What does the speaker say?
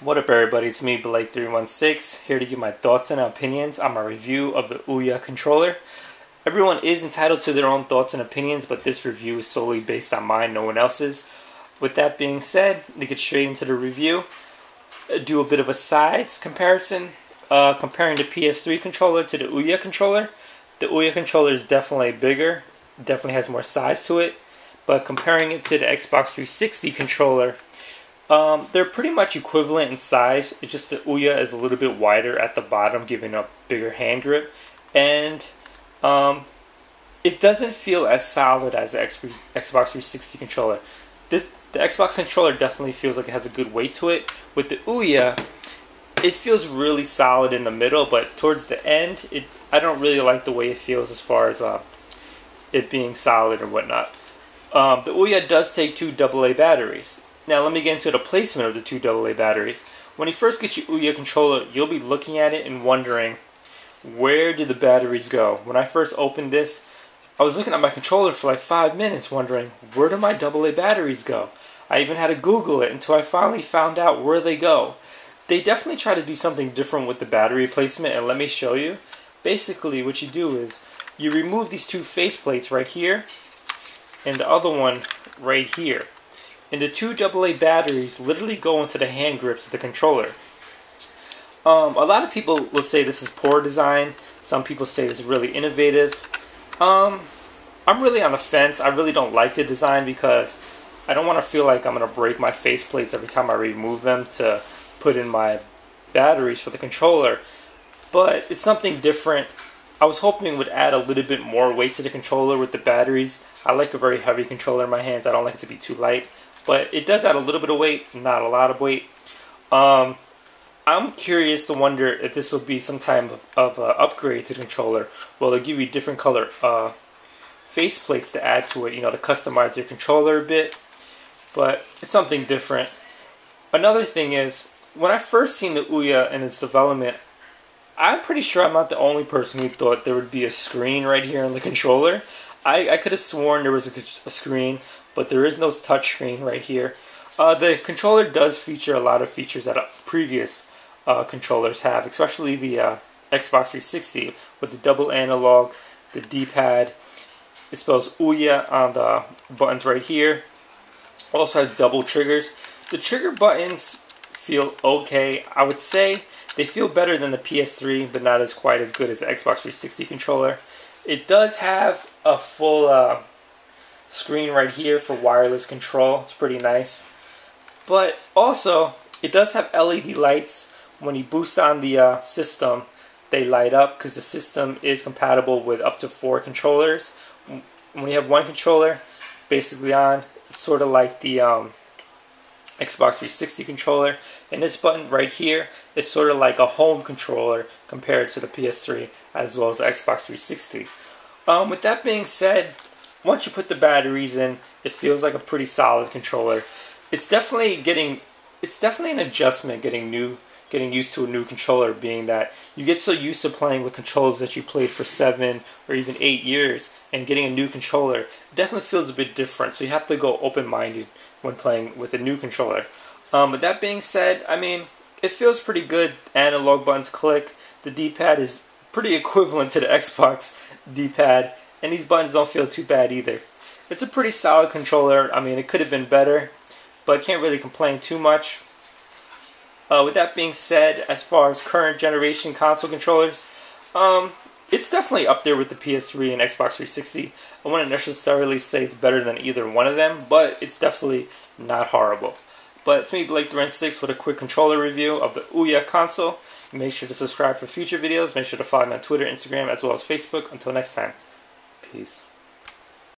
What up everybody, it's me Blake316 here to give my thoughts and opinions on my review of the Ouya controller. Everyone is entitled to their own thoughts and opinions, but this review is solely based on mine, no one else's. With that being said, to get straight into the review, do a bit of a size comparison, comparing the PS3 controller to the Ouya controller. The Ouya controller is definitely bigger, definitely has more size to it, but comparing it to the Xbox 360 controller, they're pretty much equivalent in size. It's just the Ouya is a little bit wider at the bottom, giving a bigger hand grip, and it doesn't feel as solid as the Xbox 360 controller. The Xbox controller definitely feels like it has a good weight to it. With the Ouya, it feels really solid in the middle, but towards the end, I don't really like the way it feels as far as it being solid or whatnot. The Ouya does take two AA batteries. Now let me get into the placement of the two AA batteries. When you first get your Ouya controller, you'll be looking at it and wondering, where did the batteries go? When I first opened this, I was looking at my controller for like 5 minutes wondering, where do my AA batteries go? I even had to Google it until I finally found out where they go. They definitely try to do something different with the battery placement, and let me show you. Basically what you do is, you remove these two faceplates right here, and the other one right here. And the two AA batteries literally go into the hand grips of the controller. A lot of people will say this is poor design. Some people say this is really innovative. I'm really on the fence. I really don't like the design because I don't want to feel like I'm going to break my faceplates every time I remove them to put in my batteries for the controller. But it's something different. I was hoping it would add a little bit more weight to the controller with the batteries. I like a very heavy controller in my hands. I don't like it to be too light. But it does add a little bit of weight, not a lot of weight. I'm curious to wonder if this will be some type of upgrade to the controller. Well, they'll give you different color faceplates to add to it, to customize your controller a bit. But it's something different. Another thing is, when I first seen the Ouya and its development, I'm pretty sure I'm not the only person who thought there would be a screen right here on the controller. I could have sworn there was a screen, but there is no touch screen right here. The controller does feature a lot of features that previous controllers have, especially the Xbox 360 with the double analog, the D-pad. It spells Ouya on the buttons right here. Also has double triggers. The trigger buttons feel okay. I would say they feel better than the PS3, but not as quite as good as the Xbox 360 controller. It does have a full screen right here for wireless control. It's pretty nice. But also, it does have LED lights. When you boost on the system, they light up because the system is compatible with up to 4 controllers. When you have one controller basically on, it's sort of like the Xbox 360 controller. And this button right here is sort of like a home controller compared to the PS3 as well as the Xbox 360. With that being said, once you put the batteries in, it feels like a pretty solid controller. It's definitely an adjustment getting used to a new controller, being that you get so used to playing with controllers that you played for 7 or even 8 years, and getting a new controller definitely feels a bit different. So you have to go open-minded when playing with a new controller. With that being said, I mean, it feels pretty good. Analog buttons click. The D-pad is pretty equivalent to the Xbox D-pad, and these buttons don't feel too bad either. It's a pretty solid controller. I mean, it could have been better, but can't really complain too much. With that being said, as far as current generation console controllers, it's definitely up there with the PS3 and Xbox 360. I wouldn't necessarily say it's better than either one of them, but it's definitely not horrible. But it's me, Blake316, with a quick controller review of the Ouya console. Make sure to subscribe for future videos. Make sure to follow me on Twitter, Instagram, as well as Facebook. Until next time, peace.